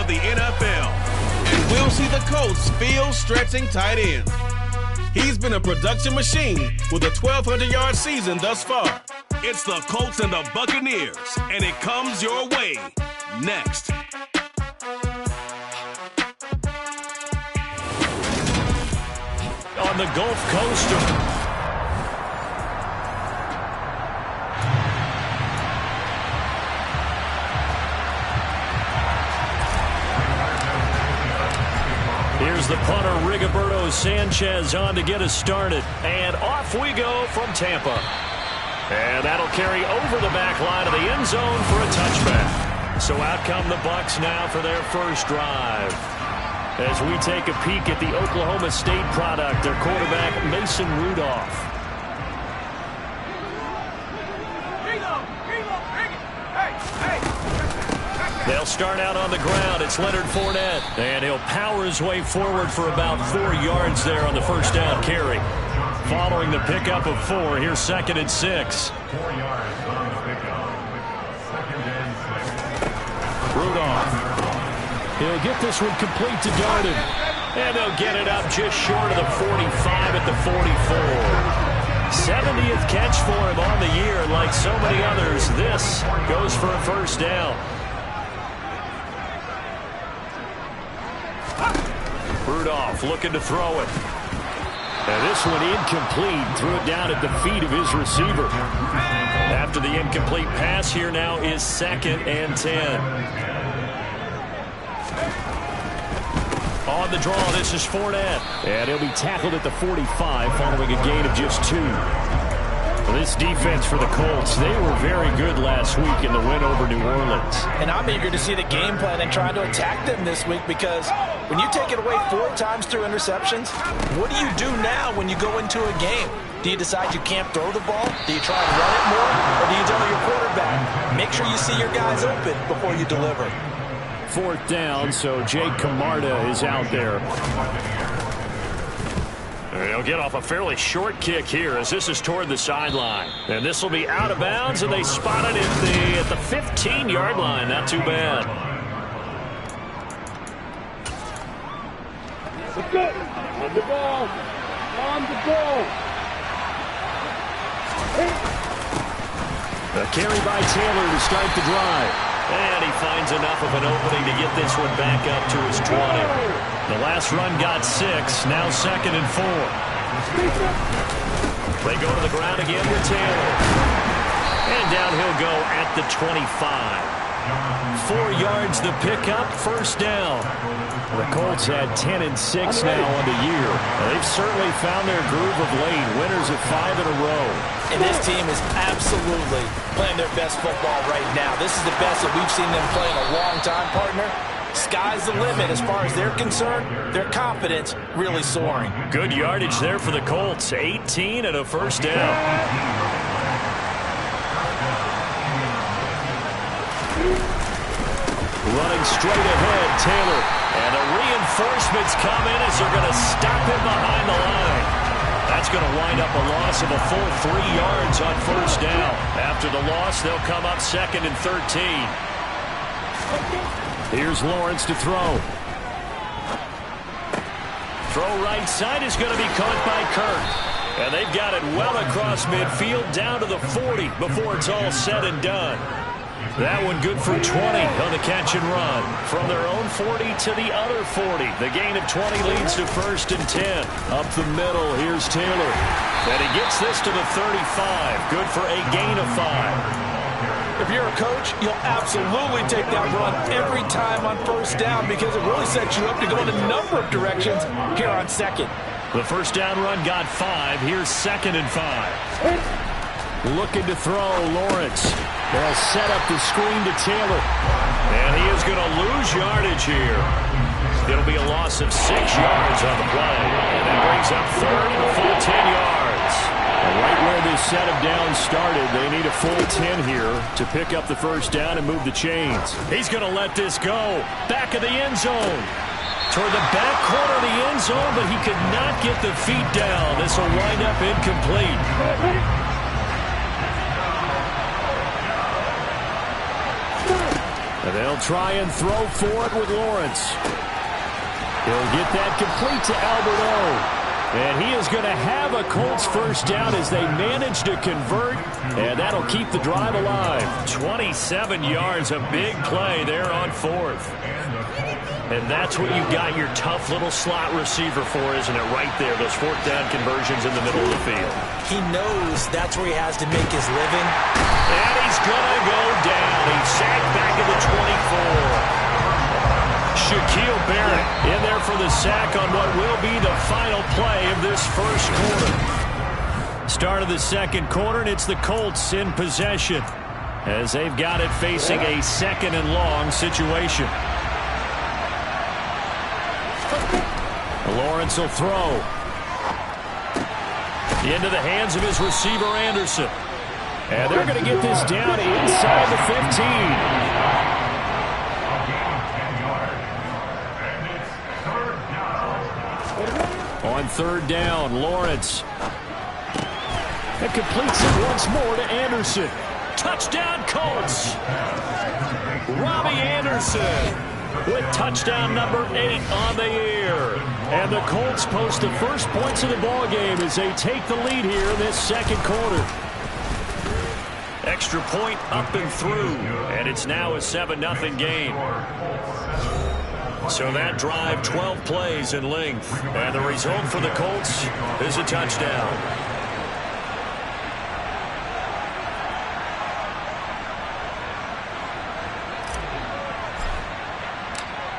of the NFL. And we'll see the Colts field-stretching tight end. He's been a production machine with a 1,200-yard season thus far. It's the Colts and the Buccaneers, and it comes your way next. On the Gulf Coast. Here's the punter, Rigoberto Sanchez, on to get us started. And off we go from Tampa. And that'll carry over the back line of the end zone for a touchback. So out come the Bucs now for their first drive. As we take a peek at the Oklahoma State product, their quarterback, Mason Rudolph. They'll start out on the ground. It's Leonard Fournette. And he'll power his way forward for about 4 yards there on the first down carry. Following the pickup of 4, here's 2nd and 6. 4 yards on the pickup. 2nd and 6. Rudolph. He'll get this one complete to Darden. And they'll get it up just short of the 45 at the 44. 70th catch for him on the year. Like so many others, this goes for a first down. Rudolph looking to throw it. And this one incomplete. Threw it down at the feet of his receiver. After the incomplete pass, here now is 2nd and 10. On the draw, this is Fournette. And he'll be tackled at the 45 following a gain of just 2. This defense for the Colts, they were very good last week in the win over New Orleans. And I'm eager to see the game plan and try to attack them this week, because when you take it away 4 times through interceptions, what do you do now when you go into a game? Do you decide you can't throw the ball? Do you try and run it more? Or do you tell your quarterback, make sure you see your guys open before you deliver? 4th down, so Jake Camarda is out there. They'll get off a fairly short kick here as this is toward the sideline. And this will be out of bounds, and they spot it at the 15-yard line. Not too bad. Let's go. On the ball. On the ball. A carry by Taylor to start the drive. And he finds enough of an opening to get this one back up to his 20. The last run got 6, now 2nd and 4. They go to the ground again with Taylor. And down he'll go at the 25. 4 yards the pickup, first down. The Colts had 10 and 6 now on the year. They've certainly found their groove of late, winners of 5 in a row. And this team is absolutely playing their best football right now. This is the best that we've seen them play in a long time, partner. Sky's the limit as far as they're concerned. Their confidence really soaring. Good yardage there for the Colts. 18 and a first down. Running straight ahead, Taylor. And the reinforcements come in as they're going to stop him behind the line. That's going to wind up a loss of a full 3 yards on first down. After the loss, they'll come up 2nd and 13. Here's Lawrence to throw. Throw right side is going to be caught by Kirk. And they've got it well across midfield down to the 40 before it's all said and done. That one good for 20 on the catch and run. From their own 40 to the other 40. The gain of 20 leads to 1st and 10. Up the middle, here's Taylor. And he gets this to the 35. Good for a gain of 5. If you're a coach, you'll absolutely take that run every time on first down, because it really sets you up to go in a number of directions here on 2nd. The first down run got 5. Here's 2nd and 5. Looking to throw, Lawrence. They'll set up the screen to Taylor. And he is going to lose yardage here. It'll be a loss of 6 yards on the play. And that brings up 3rd and a full 10 yards. And right where this set of downs started, they need a full 10 here to pick up the first down and move the chains. He's going to let this go. Back of the end zone. Toward the back corner of the end zone, but he could not get the feet down. This will wind up incomplete. And they'll try and throw for it with Lawrence. He'll get that complete to Albert O. And he is going to have a Colts first down as they manage to convert, and that'll keep the drive alive. 27 yards, a big play there on fourth. And that's what you've got your tough little slot receiver for, isn't it? Right there, those fourth down conversions in the middle of the field. He knows that's where he has to make his living. And he's going to go down. He's sacked back at the 24. Shaquille Barrett in there for the sack on what will be the final play of this first quarter. Start of the second quarter, and it's the Colts in possession as they've got it facing a second and long situation. Lawrence will throw into the hands of his receiver, Anderson. And they're going to get this down inside the 15. On third down, Lawrence. And completes it once more to Anderson. Touchdown, Colts. Robbie Anderson with touchdown number 8 on the year. And the Colts post the first points of the ballgame as they take the lead here in this second quarter. Extra point up and through. And it's now a 7-0 game. So that drive, 12 plays in length. And the result for the Colts is a touchdown.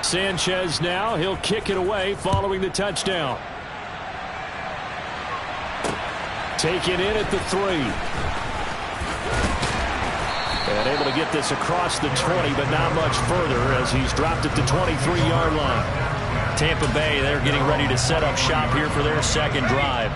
Sanchez now, he'll kick it away following the touchdown. Take it in at the 3. And able to get this across the 20, but not much further as he's dropped it to 23-yard line. Tampa Bay, they're getting ready to set up shop here for their second drive.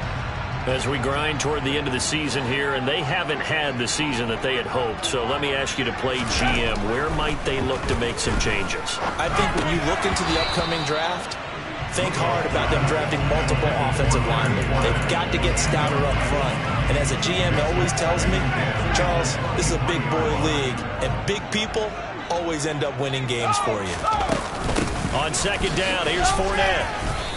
As we grind toward the end of the season here, and they haven't had the season that they had hoped. So let me ask you to play GM. Where might they look to make some changes? I think when you look into the upcoming draft, think hard about them drafting multiple offensive linemen. They've got to get stouter up front. And as a GM always tells me, Charles, this is a big boy league, and big people always end up winning games for you. On second down, here's Fournette.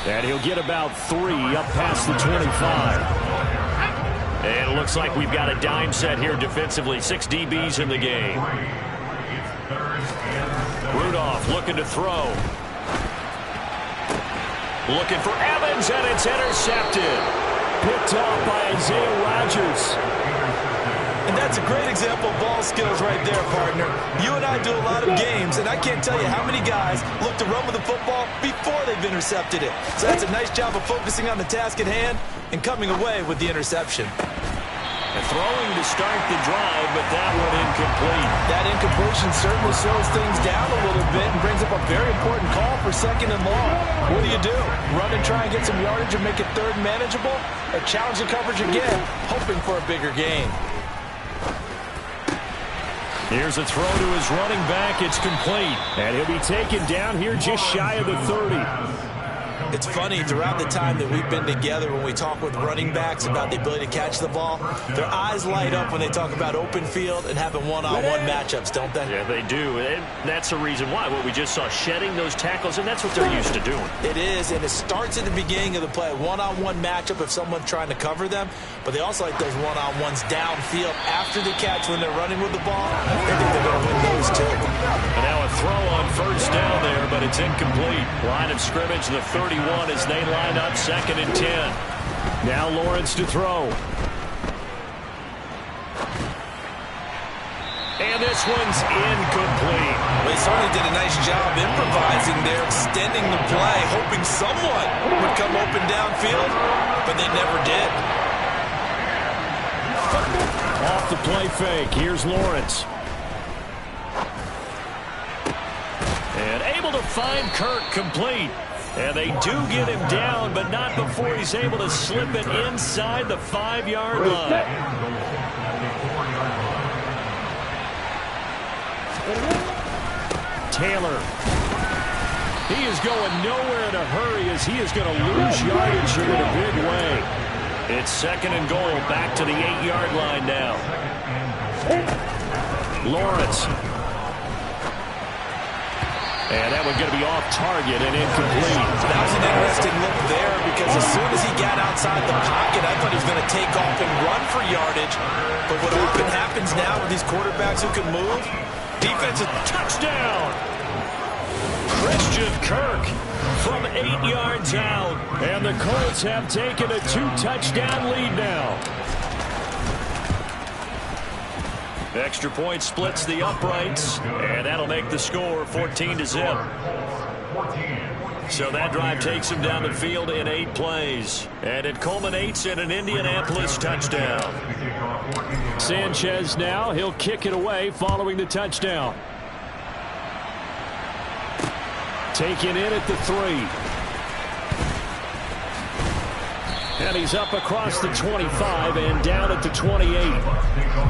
And he'll get about 3 up past the 25. And it looks like we've got a dime set here defensively. 6 DBs in the game. Rudolph looking to throw. Looking for Evans, and it's intercepted. Picked off by Isaiah Rodgers. And that's a great example of ball skills right there, partner. You and I do a lot of games, and I can't tell you how many guys look to run with the football before they've intercepted it. So that's a nice job of focusing on the task at hand and coming away with the interception. And throwing to start the drive, but that one incomplete. That incompletion certainly slows things down a little bit and brings up a very important call for second and long. What do? Run and try and get some yardage and make it third manageable? Or challenge the coverage again, hoping for a bigger gain? Here's a throw to his running back. It's complete. And he'll be taken down here just shy of the 30. It's funny, throughout the time that we've been together, when we talk with running backs about the ability to catch the ball, their eyes light up when they talk about open field and having one-on-one matchups, don't they? Yeah, they do. And that's the reason why. What we just saw, shedding those tackles, and that's what they're used to doing. It is, and it starts at the beginning of the play. One-on-one matchup if someone's trying to cover them, but they also like those one-on-ones downfield after the catch when they're running with the ball. They think they're going to win those too. And now a throw on first down there, but it's incomplete. Line of scrimmage, the 31 as they line up second and 10. Now Lawrence to throw. And this one's incomplete. Well, they certainly did a nice job improvising there, extending the play, hoping someone would come open downfield, but they never did. Off the play fake, here's Lawrence. And able to find Kirk complete. And they do get him down, but not before he's able to slip it inside the 5-yard line. Taylor. He is going nowhere in a hurry as he is going to lose yardage here in a big way. It's second and goal, back to the 8-yard line now. Lawrence. And that one's going to be off target and incomplete. That was an interesting look there because as soon as he got outside the pocket, I thought he was going to take off and run for yardage. But what often happens now with these quarterbacks who can move, defensive touchdown. Christian Kirk from 8 yards out. And the Colts have taken a 2-touchdown lead now. Extra point splits the uprights, and that'll make the score 14-0. So that drive takes him down the field in 8 plays, and it culminates in an Indianapolis touchdown. Sanchez now, he'll kick it away following the touchdown. Taken in at the 3. And he's up across the 25 and down at the 28.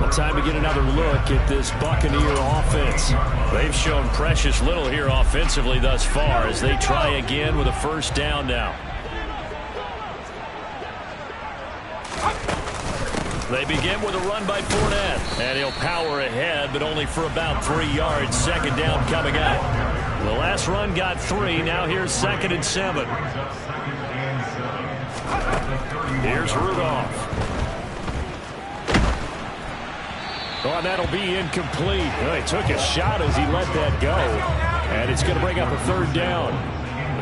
Well, time to get another look at this Buccaneer offense. They've shown precious little here offensively thus far as they try again with a first down now. They begin with a run by Fournette. And he'll power ahead, but only for about 3 yards. Second down coming up. The last run got 3. Now here's 2nd and 7. Here's Rudolph. Oh, and that'll be incomplete. Well, he took a shot as he let that go. And it's going to bring up a 3rd down.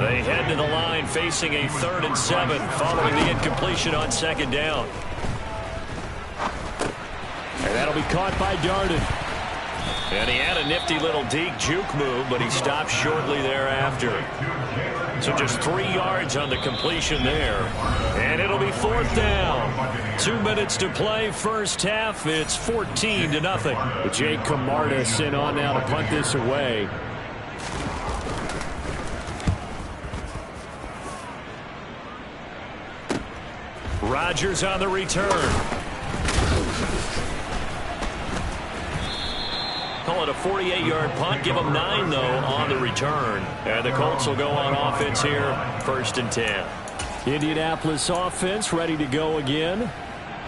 They head to the line facing a 3rd and 7 following the incompletion on 2nd down. And that'll be caught by Darden. And he had a nifty little deke juke move, but he stopped shortly thereafter. So just 3 yards on the completion there. And it'll be 4th down. 2 minutes to play first half. It's 14-0. With Jake Camarda sent on now to punt this away. Rodgers on the return. Call it a 48-yard punt. Give them 9, though, on the return. And the Colts will go on offense here, 1st and 10. Indianapolis offense ready to go again.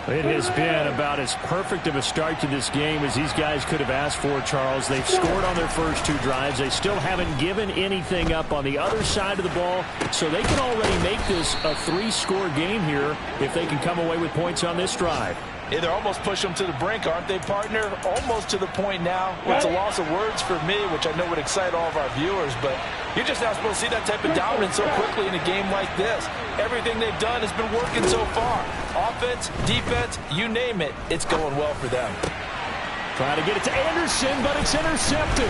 It has been about as perfect of a start to this game as these guys could have asked for, Charles. They've scored on their first 2 drives. They still haven't given anything up on the other side of the ball, so they can already make this a 3-score game here if they can come away with points on this drive. Yeah, they're almost pushing them to the brink, aren't they, partner? Almost to the point now. It's a loss of words for me, which I know would excite all of our viewers, but you're just not supposed to see that type of dominance so quickly in a game like this. Everything they've done has been working so far. Offense, defense, you name it, it's going well for them. Trying to get it to Anderson, but it's intercepted.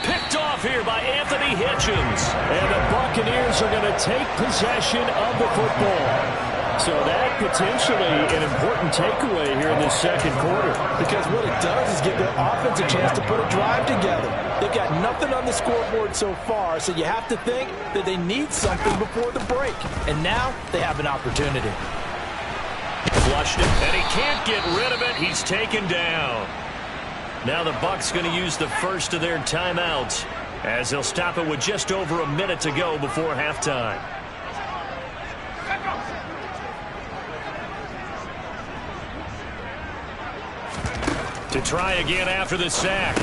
Picked off here by Anthony Hitchens. And the Buccaneers are going to take possession of the football. So that potentially an important takeaway here in this 2nd quarter. Because what it does is give their offense a chance to put a drive together. They've got nothing on the scoreboard so far, so you have to think that they need something before the break. And now they have an opportunity. Flushed it, and he can't get rid of it. He's taken down. Now the Bucs going to use the first of their timeouts as they'll stop it with just over a minute to go before halftime. To try again after the sack.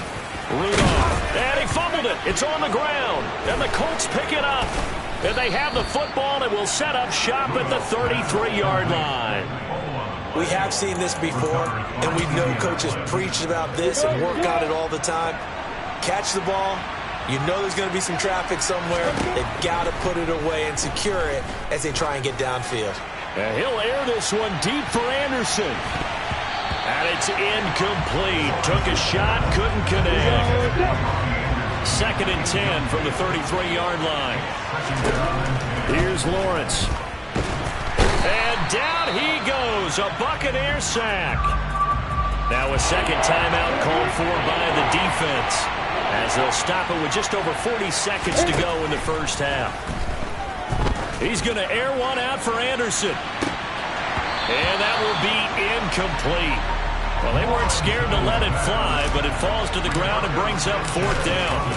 Rudolph. And he fumbled it. It's on the ground. And the Colts pick it up. And they have the football and will set up shop at the 33-yard line. We have seen this before, and we know coaches preach about this and work on it all the time. Catch the ball. You know there's going to be some traffic somewhere. They've got to put it away and secure it as they try and get downfield. And he'll air this one deep for Anderson. And it's incomplete. Took a shot, couldn't connect. 2nd and 10 from the 33-yard line. Here's Lawrence. And down he goes. A Buccaneer sack. Now a second timeout called for by the defense, as they'll stop it with just over 40 seconds to go in the first half. He's going to air one out for Anderson. And that will be incomplete. Well, they weren't scared to let it fly, but it falls to the ground and brings up 4th down.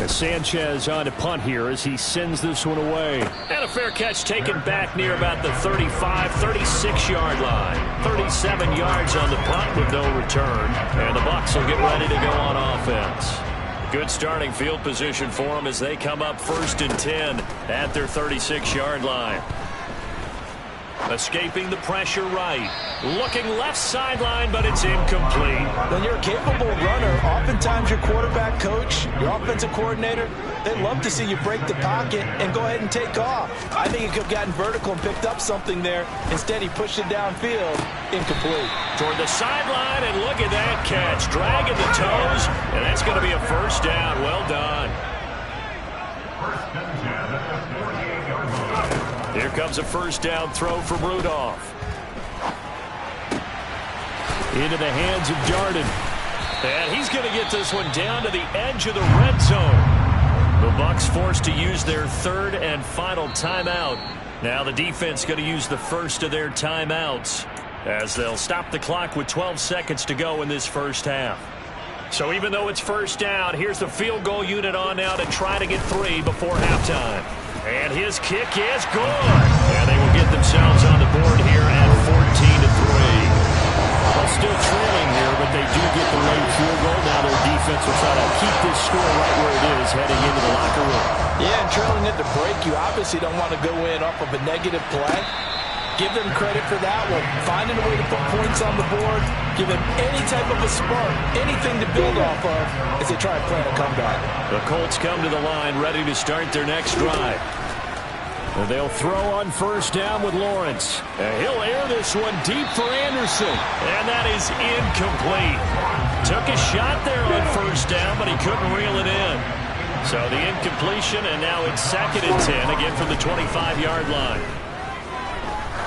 Sanchez on to punt here as he sends this one away. And a fair catch taken back near about the 35, 36-yard line. 37 yards on the punt with no return. And the Bucs will get ready to go on offense. Good starting field position for them as they come up 1st and 10 at their 36-yard line. Escaping the pressure right. Looking left sideline, but it's incomplete. When you're a capable runner, oftentimes your quarterback coach, your offensive coordinator, they love to see you break the pocket and go ahead and take off. I think he could have gotten vertical and picked up something there. Instead, he pushed it downfield. Incomplete. Toward the sideline, and look at that catch. Dragging the toes, and that's going to be a first down. Well done. Here comes a first down throw from Rudolph. Into the hands of Darden. And he's going to get this one down to the edge of the red zone. The Bucs forced to use their 3rd and final timeout. Now the defense going to use the first of their timeouts as they'll stop the clock with 12 seconds to go in this first half. So even though it's first down, here's the field goal unit on now to try to get 3 before halftime. And his kick is good. And they will get themselves on the board here at 14-3. Well, still trailing here, but they do get the late field goal. Now their defense will try to keep this score right where it is heading into the locker room. Yeah, and trailing at the break, you obviously don't want to go in off of a negative play. Give them credit for that one. Finding a way to put points on the board. Give them any type of a spark, anything to build off of as they try to plan a comeback. The Colts come to the line ready to start their next drive. And they'll throw on first down with Lawrence. And he'll air this one deep for Anderson. And that is incomplete. Took a shot there on first down, but he couldn't reel it in. So the incompletion, and now it's 2nd and 10, again from the 25-yard line.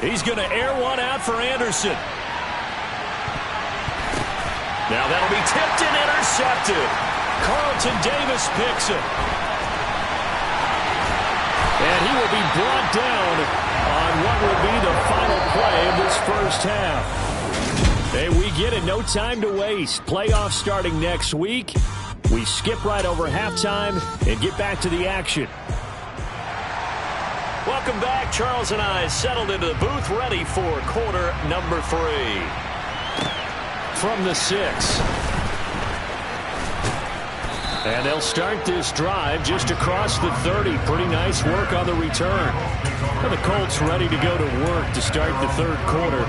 He's going to air one out for Anderson. Now that'll be tipped and intercepted. Carlton Davis picks it. And he will be brought down on what will be the final play of this first half. Hey, we get it. No time to waste. Playoffs starting next week. We skip right over halftime and get back to the action. Welcome back. Charles and I settled into the booth ready for quarter number 3. From the 6. And they'll start this drive just across the 30. Pretty nice work on the return. And the Colts ready to go to work to start the 3rd quarter.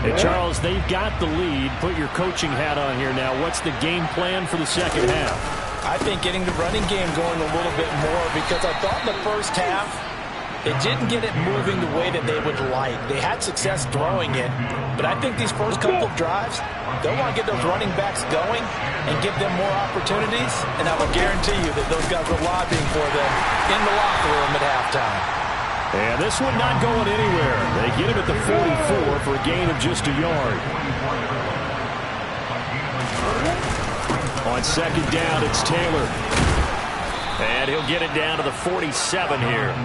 And Charles, they've got the lead. Put your coaching hat on here now. What's the game plan for the second half? I think getting the running game going a little bit more, because I thought in the first half it didn't get it moving the way that they would like. They had success throwing it, but I think these first couple of drives, they'll want to get those running backs going and give them more opportunities, and I will guarantee you that those guys are lobbying for them in the locker room at halftime. And this one not going anywhere. They get him at the 44 for a gain of just a yard. On second down, it's Taylor. And he'll get it down to the 47 here.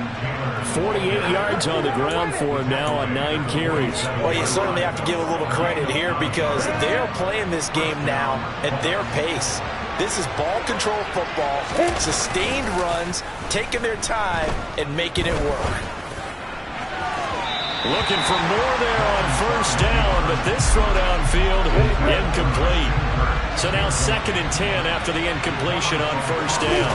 48 yards on the ground for him now on 9 carries. Well, you certainly have to give a little credit here because they're playing this game now at their pace. This is ball control football, sustained runs, taking their time and making it work. Looking for more there on first down, but this throw downfield, incomplete. So now 2nd and 10 after the incompletion on first down.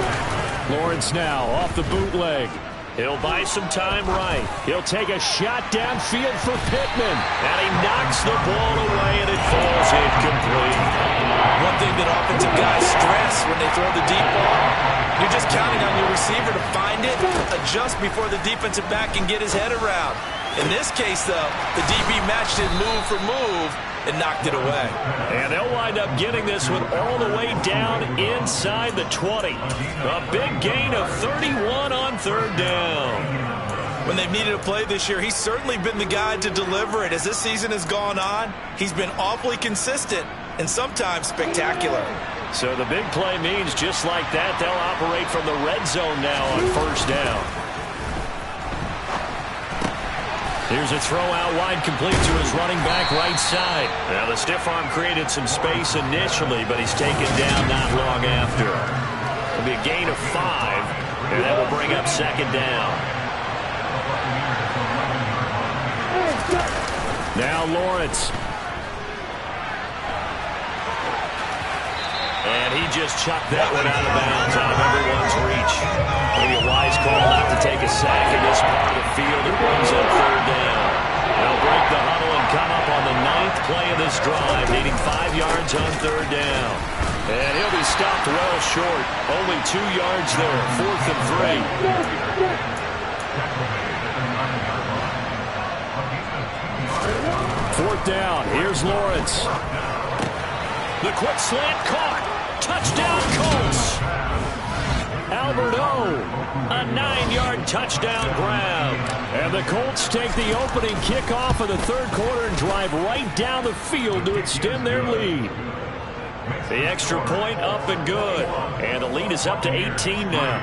Lawrence now off the bootleg. He'll buy some time right. He'll take a shot downfield for Pittman. And he knocks the ball away, and it falls incomplete. One thing that offensive guys stress when they throw the deep ball, you're just counting on your receiver to find it, adjust before the defensive back can get his head around. In this case, though, the DB matched it move for move and knocked it away. And they'll wind up getting this one all the way down inside the 20. A big gain of 31 on 3rd down. When they've needed a play this year, he's certainly been the guy to deliver it. As this season has gone on, he's been awfully consistent and sometimes spectacular. So the big play means just like that, they'll operate from the red zone now on first down. Here's a throw out wide, complete to his running back right side. Now the stiff arm created some space initially, but he's taken down not long after. It'll be a gain of 5, and that will bring up 2nd down. Now Lawrence. And he just chucked that one out of bounds, out of everyone's reach. Maybe a wise call not to take a sack in this part of the field. It runs up third down. They'll break the huddle and come up on the 9th play of this drive, needing 5 yards on third down. And he'll be stopped well short. Only 2 yards there, 4th and 3. 4th down. Here's Lawrence. The quick slant caught. Touchdown Colts. Albert O, a 9-yard touchdown grab. And the Colts take the opening kickoff of the third quarter and drive right down the field to extend their lead. The extra point up and good. And the lead is up to 18 now.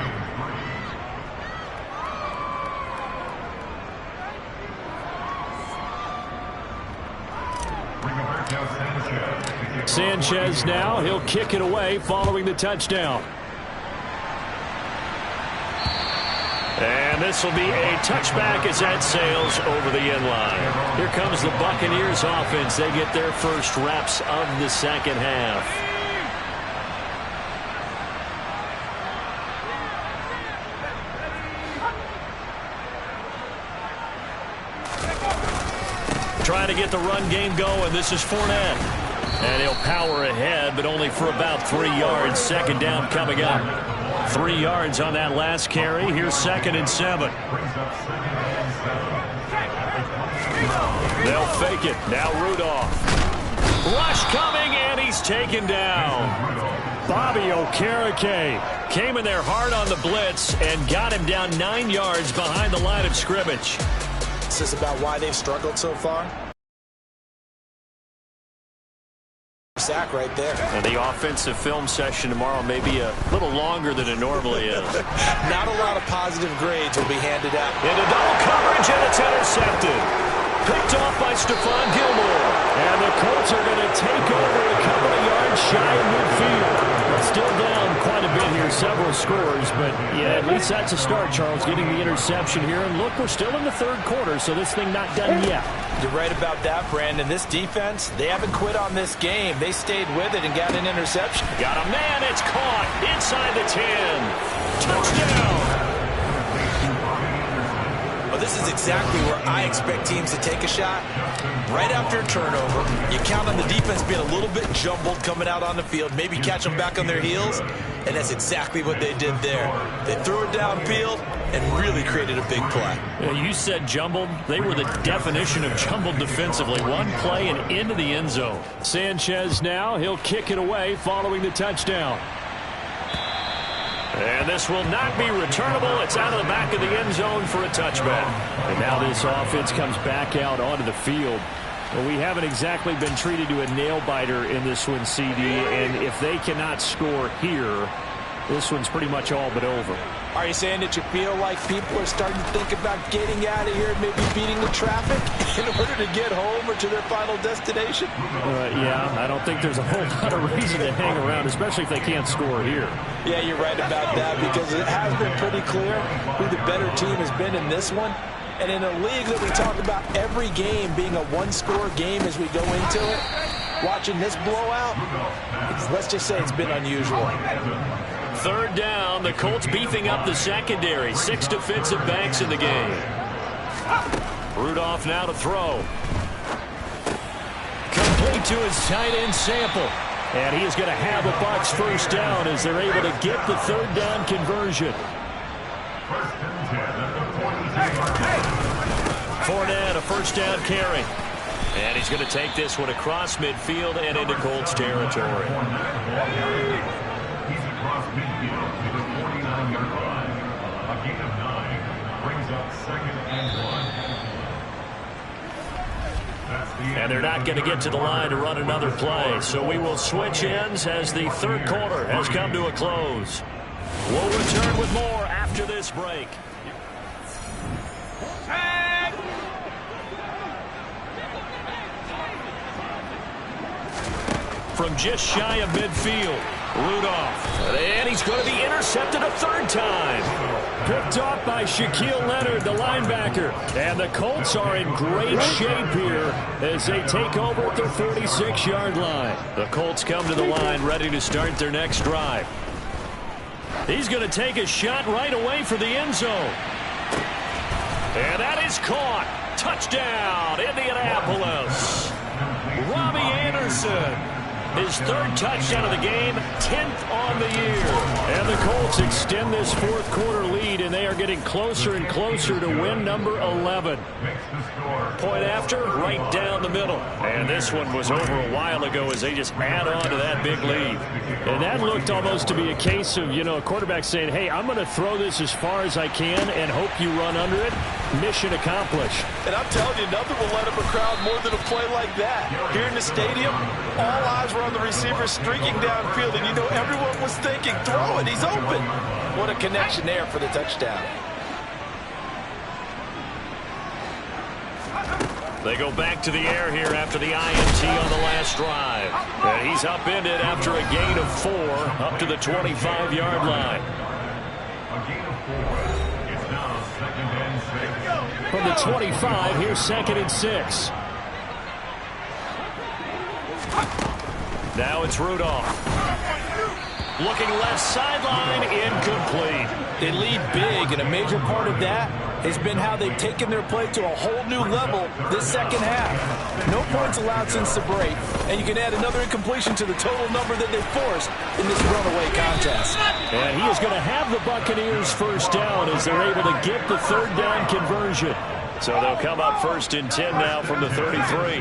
Sanchez now. He'll kick it away following the touchdown. And this will be a touchback as that sails over the end line. Here comes the Buccaneers offense. They get their first reps of the second half. Trying to get the run game going. This is Fournette. And he'll power ahead, but only for about 3 yards. Second down coming up. 3 yards on that last carry. Here's 2nd and 7. They'll fake it. Now Rudolph. Rush coming, and he's taken down. Bobby Okereke came in there hard on the blitz and got him down 9 yards behind the line of scrimmage. This is about why they've struggled so far. Sack right there. And the offensive film session tomorrow may be a little longer than it normally is. Not a lot of positive grades will be handed out. Into double coverage, and it's intercepted. Picked off by Stephon Gilmore. And the Colts are going to take over a couple of yards shy of midfield. Still down quite a bit here, several scores, but yeah, at least that's a start, Charles, getting the interception here. And look, we're still in the third quarter, so this thing not done yet. You're right about that, Brandon. This defense, they haven't quit on this game. They stayed with it and got an interception. Got a man, it's caught inside the 10. Touchdown. Well, this is exactly where I expect teams to take a shot. Right after a turnover, you count on the defense being a little bit jumbled coming out on the field, maybe catch them back on their heels, and that's exactly what they did there. They threw it downfield and really created a big play. Yeah, you said jumbled. They were the definition of jumbled defensively. One play and into the end zone. Sanchez now. He'll kick it away following the touchdown. And this will not be returnable. It's out of the back of the end zone for a touchback. And now this offense comes back out onto the field. Well, we haven't exactly been treated to a nail-biter in this one, CD. And if they cannot score here, this one's pretty much all but over. Are you saying that you feel like people are starting to think about getting out of here and maybe beating the traffic in order to get home or to their final destination? Yeah, I don't think there's a whole lot of reason to hang around, especially if they can't score here. Yeah, you're right about that, because it has been pretty clear who the better team has been in this one. And in a league that we talk about every game being a one-score game as we go into it, watching this blowout, let's just say it's been unusual. Third down, the Colts beefing up the secondary. 6 defensive backs in the game. Rudolph now to throw. Complete to his tight end Sample. And he is going to have the Bucs first down as they're able to get the third down conversion. Fournette, a first down carry. And he's going to take this one across midfield and into Colts territory. He's across midfield to the 49-yard line. A gain of 9 brings up 2nd and 1. And they're not going to get to the line to run another play. So we will switch ends as the third quarter has come to a close. We'll return with more after this break. From just shy of midfield, Rudolph. And he's going to be intercepted a third time. picked off by Shaquille Leonard, the linebacker. And the Colts are in great shape here as they take over at their 46-yard line. The Colts come to the line ready to start their next drive. He's going to take a shot right away for the end zone. And that is caught. Touchdown, Indianapolis. Robbie Anderson. His third touchdown of the game, 10th on the year. And the Colts extend this fourth quarter lead, and they are getting closer and closer to win number 11. Point after, right down the middle. And this one was over a while ago as they just add on to that big lead. And that looked almost to be a case of, a quarterback saying, hey, I'm going to throw this as far as I can and hope you run under it. Mission accomplished. And I'm telling you, nothing will let up a crowd more than a play like that. Here in the stadium, all eyes were on the receiver streaking downfield, and everyone was thinking, throw it, he's open. What a connection there for the touchdown. They go back to the air here after the INT on the last drive. And he's upended after a gain of 4 up to the 25-yard line. A gain of 4. It's now 2nd and 6. From the 25, here's 2nd and 6. Now it's Rudolph. Looking left sideline, incomplete. They lead big, and a major part of that has been how they've taken their play to a whole new level this second half. No points allowed since the break, and you can add another incompletion to the total number that they forced in this runaway contest. And he is going to have the Buccaneers first down as they're able to get the third down conversion. So they'll come up 1st and 10 now from the 33.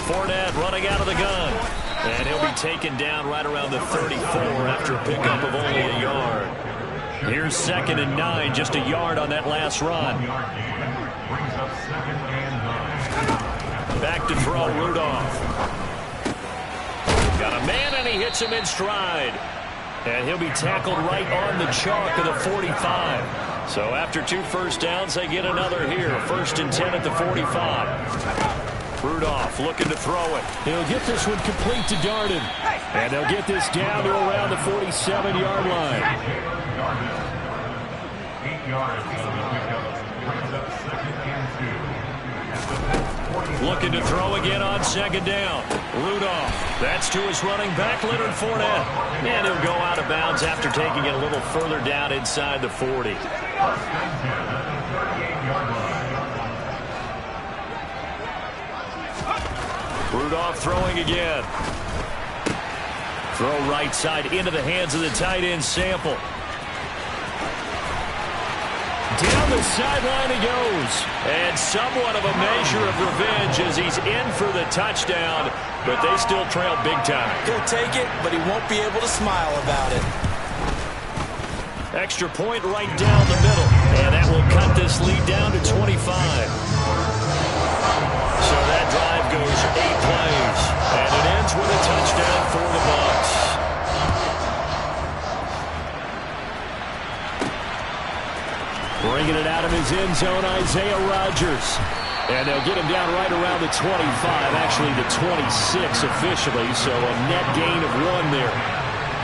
Fournette running out of the gun. And he'll be taken down right around the 34 after a pickup of only a yard. Here's 2nd and 9, just a yard on that last run. Back to throw, Rudolph. Got a man, and he hits him in stride. And he'll be tackled right on the chalk of the 45. So after 2 first downs, they get another here. 1st and 10 at the 45. Rudolph looking to throw it. He'll get this one complete to Darden. And they'll get this down to around the 47-yard line. 8 yards on the pickup. Brings up 2nd and 2. Looking to throw again on 2nd down. Rudolph. That's to his running back, Leonard Fournette. And he'll go out of bounds after taking it a little further down inside the 40. 1st and 10 at the 38-yard line. Rudolph throwing again. Throw right side into the hands of the tight end, Sample. Down the sideline he goes. And somewhat of a measure of revenge as he's in for the touchdown, but they still trail big time. He'll take it, but he won't be able to smile about it. Extra point right down the middle. And that will cut this lead down to 25. So that drive goes 8 plays, and it ends with a touchdown for the Bucs. Bringing it out of his end zone, Isaiah Rodgers. And they'll get him down right around the 25, actually the 26 officially, so a net gain of 1 there.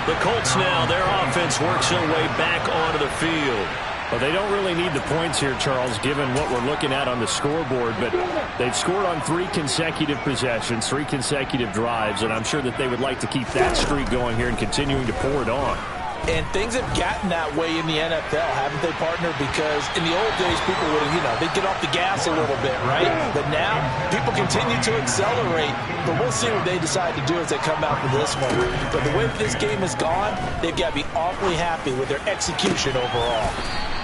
The Colts now, their offense works their way back onto the field. Well, they don't really need the points here, Charles, given what we're looking at on the scoreboard. But they've scored on 3 consecutive possessions, 3 consecutive drives, and I'm sure that they would like to keep that streak going here and continuing to pour it on. And things have gotten that way in the NFL, haven't they, partner? Because in the old days, people would, they'd get off the gas a little bit, right? But now, people continue to accelerate. But we'll see what they decide to do as they come out for this one. But the way that this game has gone, they've got to be awfully happy with their execution overall.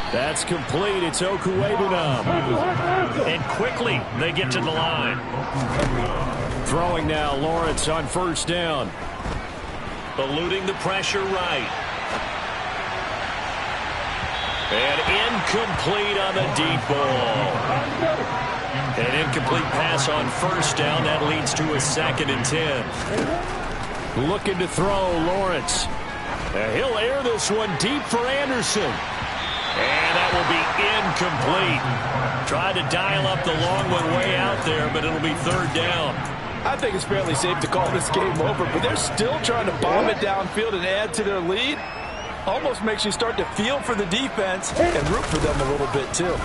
That's complete. It's Okuwebunam. And quickly, they get to the line. Throwing now, Lawrence on 1st down. Eluding the pressure right. And incomplete on the deep ball. An incomplete pass on 1st down. That leads to a 2nd and 10. Looking to throw, Lawrence. He'll air this one deep for Anderson. And that will be incomplete. Tried to dial up the long one way out there, but it'll be 3rd down. I think it's fairly safe to call this game over, but they're still trying to bomb it downfield and add to their lead. Almost makes you start to feel for the defense and root for them a little bit, too.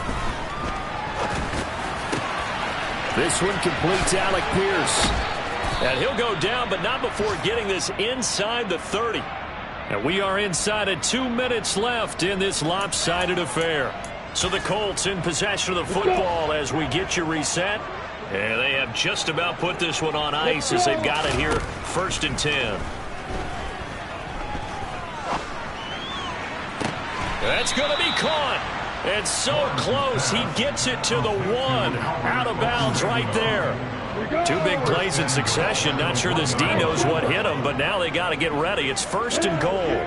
This one completes Alec Pierce. And he'll go down, but not before getting this inside the 30. And we are inside of 2 minutes left in this lopsided affair. So the Colts in possession of the football as we get you reset. And they have just about put this one on ice as they've got it here, 1st and 10. That's going to be caught. It's so close. He gets it to the 1. Out of bounds right there. 2 big plays in succession. Not sure this D knows what hit him, but now they got to get ready. It's 1st and goal.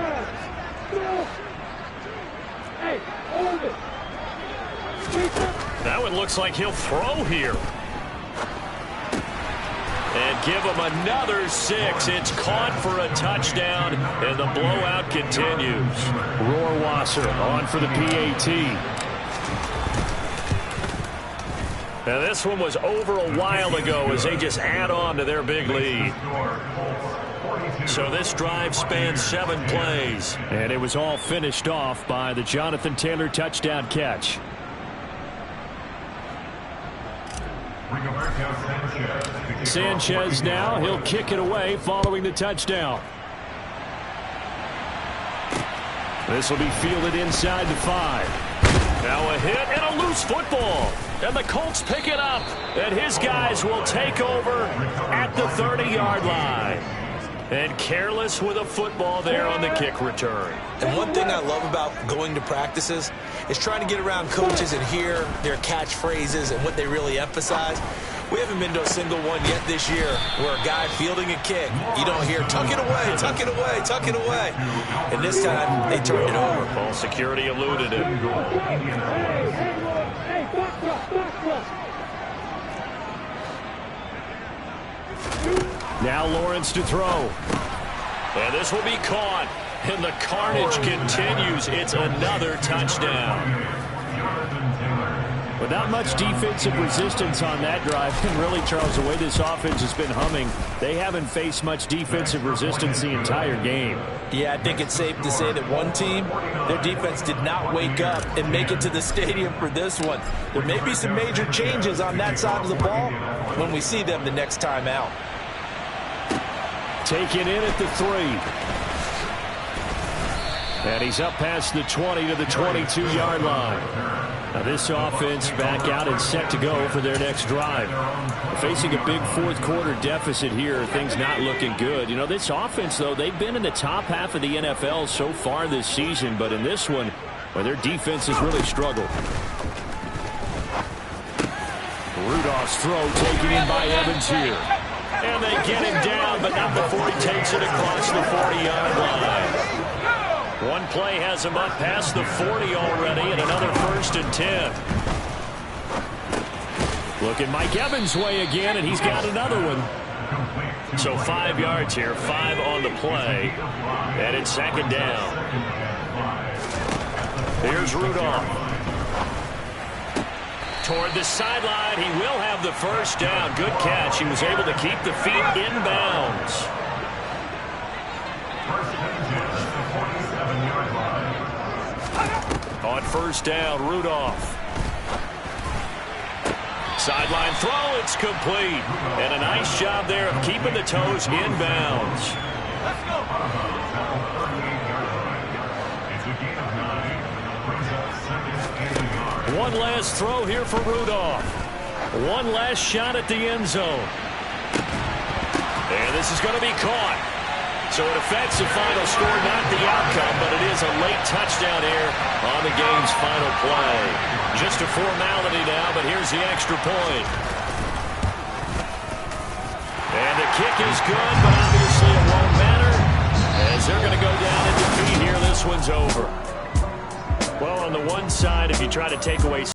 That one looks like he'll throw here. And give him another 6. It's caught for a touchdown, and the blowout continues. Rohrwasser on for the PAT. Now this one was over a while ago as they just add on to their big lead. So this drive spans 7 plays. And it was all finished off by the Jonathan Taylor touchdown catch. Sanchez now, he'll kick it away following the touchdown. This will be fielded inside the 5. Now a hit and a loose football. And the Colts pick it up. And his guys will take over at the 30-yard line. And careless with a football there on the kick return. And one thing I love about going to practices is trying to get around coaches and hear their catchphrases and what they really emphasize. We haven't been to a single one yet this year where a guy fielding a kick, you don't hear, tuck it away, tuck it away, tuck it away. And this time, they turned it over. Ball security eluded it. Now Lawrence to throw. And this will be caught. And the carnage continues. It's another touchdown. Without much defensive resistance on that drive, and really, Charles, the way this offense has been humming, they haven't faced much defensive resistance the entire game. Yeah, I think it's safe to say that one team, their defense did not wake up and make it to the stadium for this one. There may be some major changes on that side of the ball when we see them the next time out. Taken in at the 3. And he's up past the 20 to the 22-yard line. Now this offense back out and set to go for their next drive. Facing a big fourth-quarter deficit here, things not looking good. You know, this offense, though, they've been in the top half of the NFL so far this season, but in this one, well, their defense has really struggled. Rudolph's throw taken in by Evans here. And they get him down, but not before he takes it across the 40-yard line. One play has him up past the 40 already, and another 1st and 10. Looking Mike Evans' way again, and he's got another one. So 5 yards here, 5 on the play, and it's 2nd down. Here's Rudolph. Toward the sideline, he will have the 1st down. Good catch. He was able to keep the feet inbounds. On 1st down, Rudolph. Sideline throw, it's complete. And a nice job there of keeping the toes inbounds. One last throw here for Rudolph. One last shot at the end zone. And this is going to be caught. So it affects the final score, not the outcome, but it is a late touchdown here on the game's final play. Just a formality now, but here's the extra point. And the kick is good, but obviously it won't matter as they're going to go down in defeat here. This one's over. Well, on the one side, if you try to take away